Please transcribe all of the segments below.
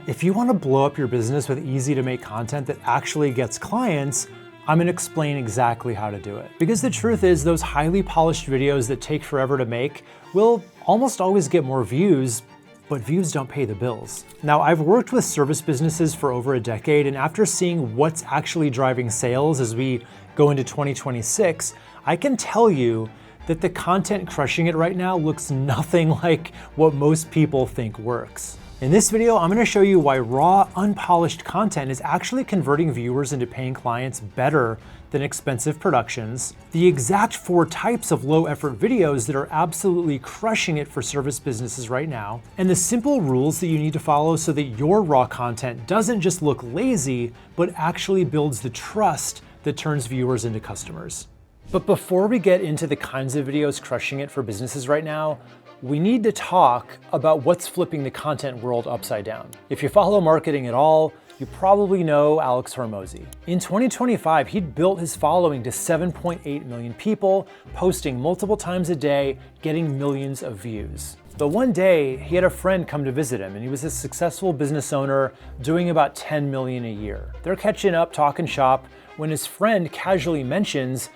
If you want to blow up your business with easy to make content that actually gets clients, I'm going to explain exactly how to do it. Because the truth is, those highly polished videos that take forever to make will almost always get more views, but views don't pay the bills. Now, I've worked with service businesses for over a decade, and after seeing what's actually driving sales as we go into 2026, I can tell you that the content crushing it right now looks nothing like what most people think works. In this video, I'm going to show you why raw, unpolished content is actually converting viewers into paying clients better than expensive productions, the exact 4 types of low-effort videos that are absolutely crushing it for service businesses right now, and the simple rules that you need to follow so that your raw content doesn't just look lazy, but actually builds the trust that turns viewers into customers. But before we get into the kinds of videos crushing it for businesses right now, we need to talk about what's flipping the content world upside down. If you follow marketing at all, you probably know Alex Hormozi. In 2025, he'd built his following to 7.8 million people, posting multiple times a day, getting millions of views. But one day, he had a friend come to visit him, and he was a successful business owner doing about 10 million a year. They're catching up, talking shop, when his friend casually mentions,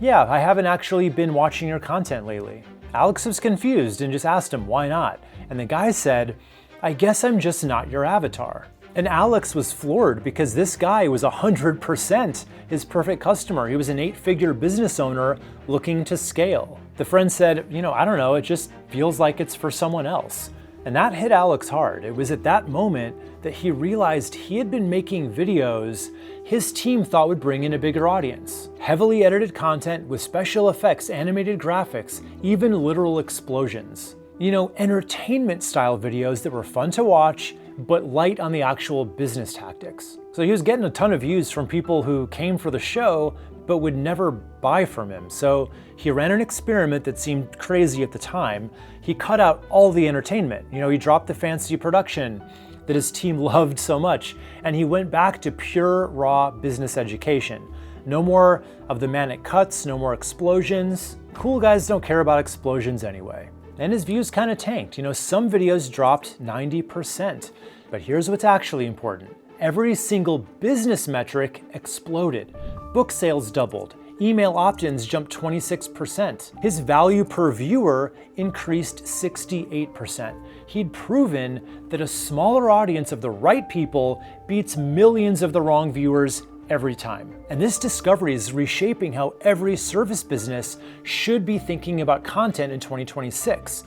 "Yeah, I haven't actually been watching your content lately." Alex was confused and just asked him why not. And the guy said, "I guess I'm just not your avatar." And Alex was floored because this guy was 100% his perfect customer. He was an 8-figure business owner looking to scale. The friend said, "I don't know, it just feels like it's for someone else." And that hit Alex hard. It was at that moment that he realized he had been making videos his team thought would bring in a bigger audience. Heavily edited content with special effects, animated graphics, even literal explosions. Entertainment style videos that were fun to watch, but light on the actual business tactics. So he was getting a ton of views from people who came for the show, but would never buy from him. So he ran an experiment that seemed crazy at the time. He cut out all the entertainment. He dropped the fancy production that his team loved so much, and he went back to pure, raw business education. No more of the manic cuts, no more explosions. Cool guys don't care about explosions anyway. And his views kind of tanked. Some videos dropped 90%. But here's what's actually important. Every single business metric exploded. Book sales doubled. Email opt-ins jumped 26%. His value per viewer increased 68%. He'd proven that a smaller audience of the right people beats millions of the wrong viewers every time. And this discovery is reshaping how every service business should be thinking about content in 2026.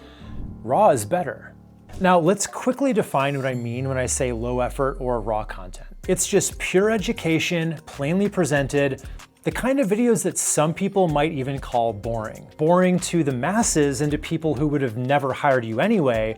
Raw is better. Now, let's quickly define what I mean when I say low effort or raw content. It's just pure education, plainly presented, the kind of videos that some people might even call boring. Boring to the masses and to people who would have never hired you anyway,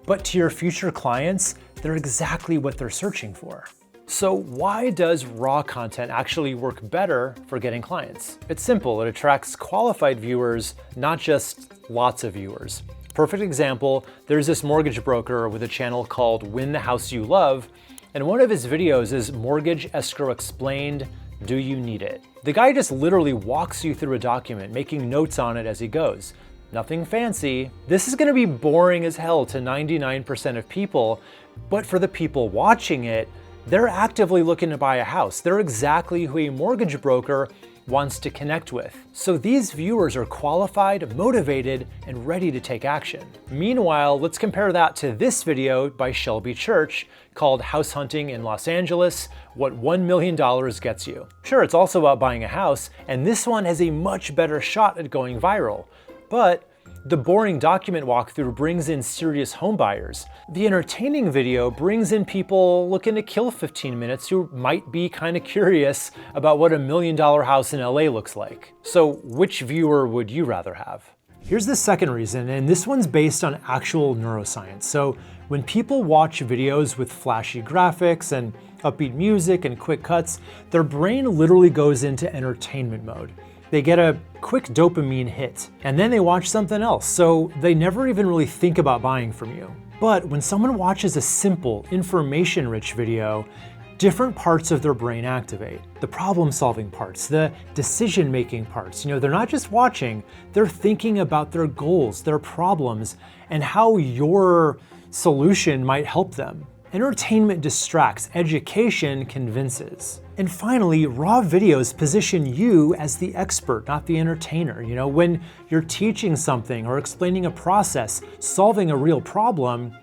but to your future clients, they're exactly what they're searching for. So why does raw content actually work better for getting clients? It's simple, it attracts qualified viewers, not just lots of viewers. Perfect example, there's this mortgage broker with a channel called Win the House You Love, and one of his videos is Mortgage Escrow Explained, Do You Need It? The guy just literally walks you through a document, making notes on it as he goes. Nothing fancy. This is gonna be boring as hell to 99% of people, but for the people watching it, they're actively looking to buy a house. They're exactly who a mortgage broker wants to connect with. So these viewers are qualified, motivated, and ready to take action. Meanwhile, let's compare that to this video by Shelby Church called House Hunting in Los Angeles, What $1 Million Gets You. Sure, it's also about buying a house, and this one has a much better shot at going viral. But the boring document walkthrough brings in serious home buyers. The entertaining video brings in people looking to kill 15 minutes who might be kind of curious about what $1 million house in LA looks like. So which viewer would you rather have? Here's the second reason, and this one's based on actual neuroscience. So when people watch videos with flashy graphics and upbeat music and quick cuts, their brain literally goes into entertainment mode. They get a quick dopamine hit, and then they watch something else, so they never even really think about buying from you. But when someone watches a simple, information-rich video, different parts of their brain activate. The problem-solving parts, the decision-making parts. They're not just watching, they're thinking about their goals, their problems, and how your solution might help them. Entertainment distracts, education convinces. And finally, raw videos position you as the expert, not the entertainer. You know, when you're teaching something or explaining a process, solving a real problem,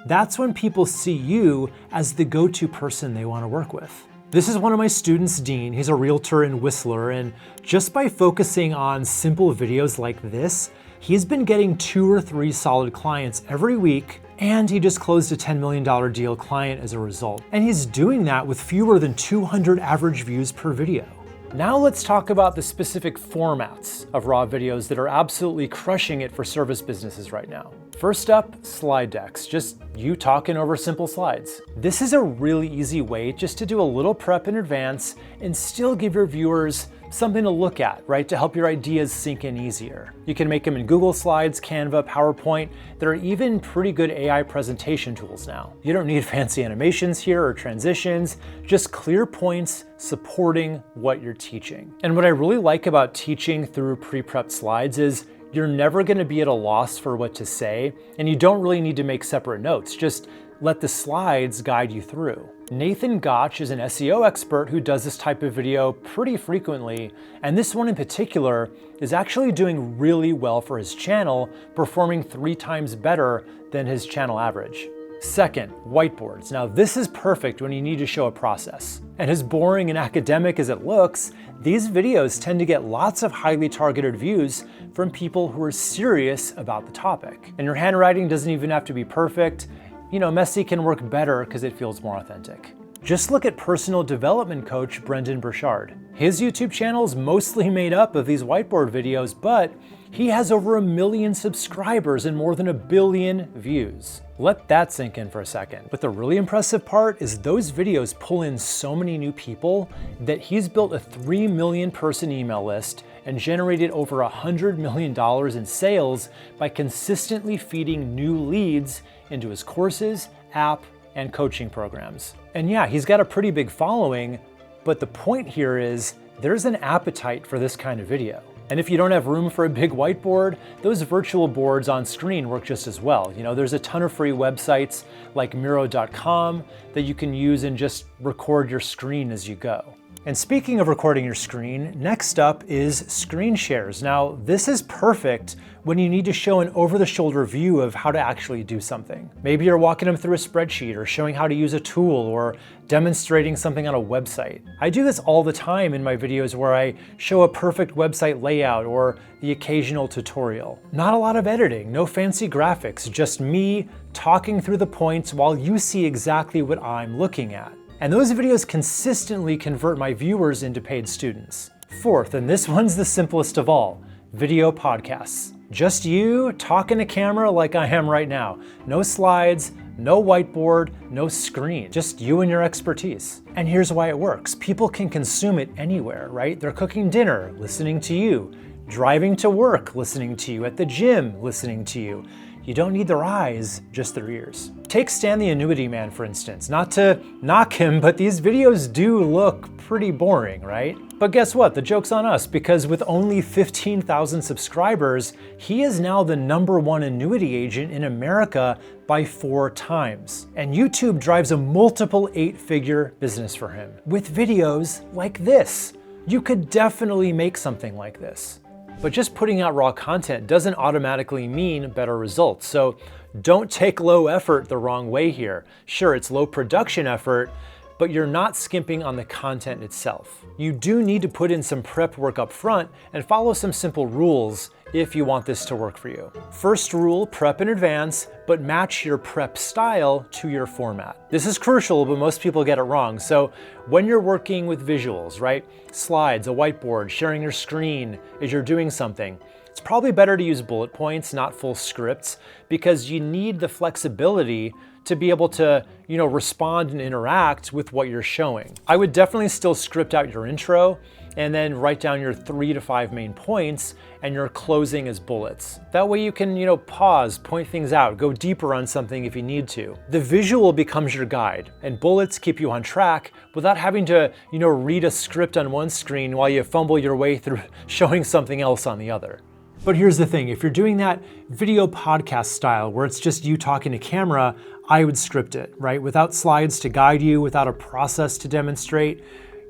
that's when people see you as the go-to person they want to work with. This is one of my students, Dean. He's a realtor in Whistler, and just by focusing on simple videos like this, he's been getting 2 or 3 solid clients every week, and he just closed a $10 million deal client as a result. And he's doing that with fewer than 200 average views per video. Now let's talk about the specific formats of raw videos that are absolutely crushing it for service businesses right now. First up, slide decks, just you talking over simple slides. This is a really easy way just to do a little prep in advance and still give your viewers something to look at, right? To help your ideas sink in easier. You can make them in Google Slides, Canva, PowerPoint. There are even pretty good AI presentation tools now. You don't need fancy animations here or transitions, just clear points supporting what you're teaching. And what I really like about teaching through pre-prepped slides is you're never gonna be at a loss for what to say, and you don't really need to make separate notes. Just let the slides guide you through. Nathan Gotch is an SEO expert who does this type of video pretty frequently, and this one in particular is actually doing really well for his channel, performing 3 times better than his channel average. Second, whiteboards. Now this is perfect when you need to show a process. And as boring and academic as it looks, these videos tend to get lots of highly targeted views from people who are serious about the topic. And your handwriting doesn't even have to be perfect. You know, messy can work better because it feels more authentic. Just look at personal development coach Brendan Burchard. His YouTube channel is mostly made up of these whiteboard videos, but he has over 1 million subscribers and more than 1 billion views. Let that sink in for a second. But the really impressive part is those videos pull in so many new people that he's built a 3 million person email list and generated over $100 million in sales by consistently feeding new leads into his courses, app, and coaching programs. And yeah, he's got a pretty big following, but the point here is there's an appetite for this kind of video. And if you don't have room for a big whiteboard, those virtual boards on screen work just as well. You know, there's a ton of free websites like Miro.com that you can use and just record your screen as you go. And speaking of recording your screen, next up is screen shares. Now, this is perfect when you need to show an over-the-shoulder view of how to actually do something. Maybe you're walking them through a spreadsheet or showing how to use a tool or demonstrating something on a website. I do this all the time in my videos where I show a perfect website layout or the occasional tutorial. Not a lot of editing, no fancy graphics, just me talking through the points while you see exactly what I'm looking at. And those videos consistently convert my viewers into paid students. Fourth, and this one's the simplest of all, video podcasts. Just you talking to camera like I am right now. No slides, no whiteboard, no screen, just you and your expertise. And here's why it works. People can consume it anywhere, right? They're cooking dinner, listening to you, driving to work, listening to you, at the gym, listening to you. You don't need their eyes, just their ears. Take Stan the Annuity Man, for instance. Not to knock him, but these videos do look pretty boring, right? But guess what? The joke's on us, because with only 15,000 subscribers, he is now the #1 annuity agent in America by 4 times. And YouTube drives a multiple 8-figure business for him. With videos like this, you could definitely make something like this. But just putting out raw content doesn't automatically mean better results. So don't take low effort the wrong way here. Sure, it's low production effort, but you're not skimping on the content itself. You do need to put in some prep work up front and follow some simple rules if you want this to work for you. First rule, prep in advance, but match your prep style to your format. This is crucial, but most people get it wrong. So when you're working with visuals, right? Slides, a whiteboard, sharing your screen as you're doing something, it's probably better to use bullet points, not full scripts, because you need the flexibility to be able to, respond and interact with what you're showing. I would definitely still script out your intro and then write down your 3 to 5 main points and your closing as bullets. That way you can, pause, point things out, go deeper on something if you need to. The visual becomes your guide, and bullets keep you on track without having to, read a script on one screen while you fumble your way through showing something else on the other. But here's the thing, if you're doing that video podcast style where it's just you talking to camera, I would script it, right? Without slides to guide you, without a process to demonstrate,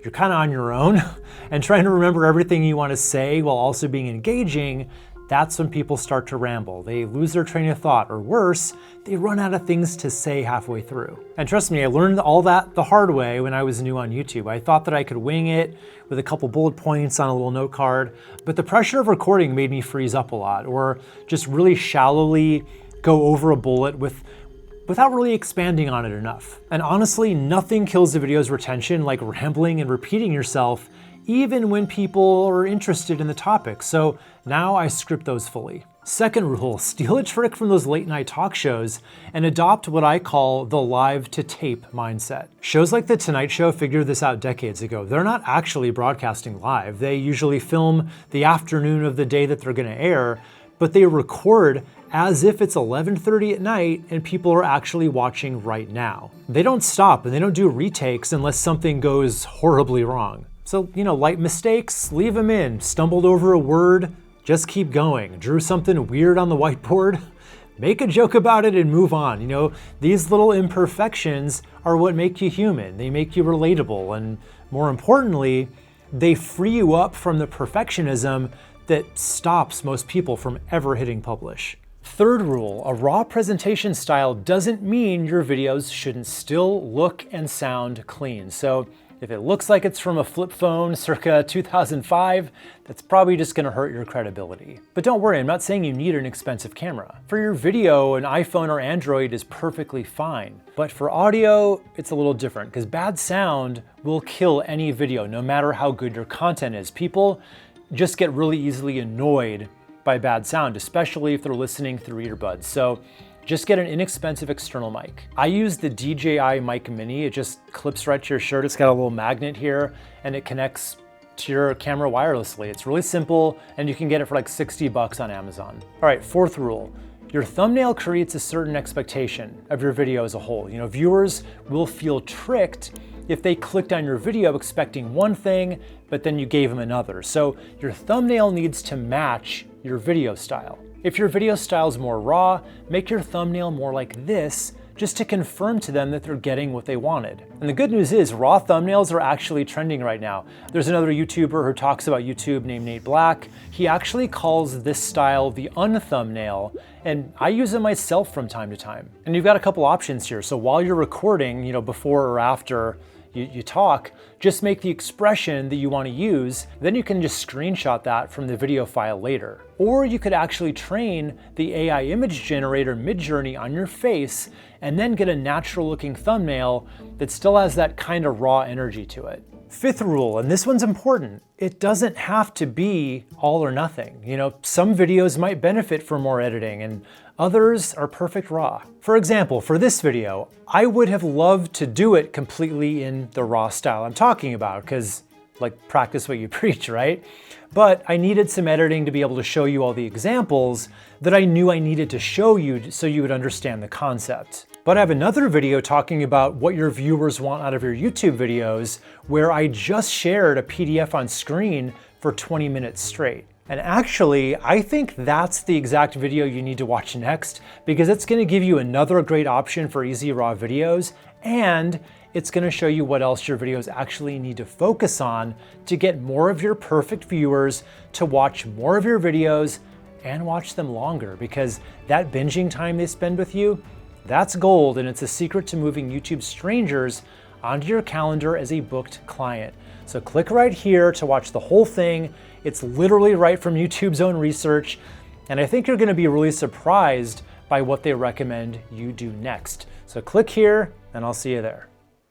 you're kind of on your own and trying to remember everything you want to say while also being engaging. That's when people start to ramble. They lose their train of thought, or worse, they run out of things to say halfway through. And trust me, I learned all that the hard way when I was new on YouTube. I thought that I could wing it with a couple bullet points on a little note card, but the pressure of recording made me freeze up a lot, or just really shallowly go over a bullet without really expanding on it enough. And honestly, nothing kills the video's retention like rambling and repeating yourself, even when people are interested in the topic. So now I script those fully. Second rule, steal a trick from those late night talk shows and adopt what I call the live to tape mindset. Shows like The Tonight Show figured this out decades ago. They're not actually broadcasting live. They usually film the afternoon of the day that they're gonna air, but they record as if it's 11:30 at night and people are actually watching right now. They don't stop and they don't do retakes unless something goes horribly wrong. So, light mistakes, leave them in. Stumbled over a word, just keep going. Drew something weird on the whiteboard, make a joke about it and move on. These little imperfections are what make you human. They make you relatable, and more importantly, they free you up from the perfectionism that stops most people from ever hitting publish. Third rule, a raw presentation style doesn't mean your videos shouldn't still look and sound clean. So if it looks like it's from a flip phone circa 2005, that's probably just gonna hurt your credibility. But don't worry, I'm not saying you need an expensive camera. For your video, an iPhone or Android is perfectly fine. But for audio, it's a little different, because bad sound will kill any video, no matter how good your content is. People just get really easily annoyed by bad sound, especially if they're listening through earbuds. So just get an inexpensive external mic. I use the DJI Mic Mini. It just clips right to your shirt. It's got a little magnet here and it connects to your camera wirelessly. It's really simple and you can get it for like 60 bucks on Amazon. All right, fourth rule. Your thumbnail creates a certain expectation of your video as a whole. Viewers will feel tricked if they clicked on your video expecting one thing, but then you gave them another. So your thumbnail needs to match your video style. If your video style is more raw, make your thumbnail more like this, just to confirm to them that they're getting what they wanted. And the good news is raw thumbnails are actually trending right now. There's another YouTuber who talks about YouTube named Nate Black. He actually calls this style the unthumbnail, and I use it myself from time to time. And you've got a couple options here. So while you're recording, before or after you talk, just make the expression that you want to use, then you can just screenshot that from the video file later. Or you could actually train the AI image generator Midjourney on your face and then get a natural looking thumbnail that still has that kind of raw energy to it. Fifth rule, and this one's important, it doesn't have to be all or nothing. Some videos might benefit from more editing and others are perfect raw. For example, for this video, I would have loved to do it completely in the raw style I'm talking about, because practice what you preach, right? But I needed some editing to be able to show you all the examples that I knew I needed to show you so you would understand the concept. But I have another video talking about what your viewers want out of your YouTube videos, where I just shared a PDF on screen for 20 minutes straight. And actually, I think that's the exact video you need to watch next, because it's gonna give you another great option for easy raw videos, and it's gonna show you what else your videos actually need to focus on to get more of your perfect viewers to watch more of your videos and watch them longer, because that binging time they spend with you, that's gold, and it's a secret to moving YouTube strangers onto your calendar as a booked client. So click right here to watch the whole thing. It's literally right from YouTube's own research, and I think you're gonna be really surprised by what they recommend you do next. So click here, and I'll see you there.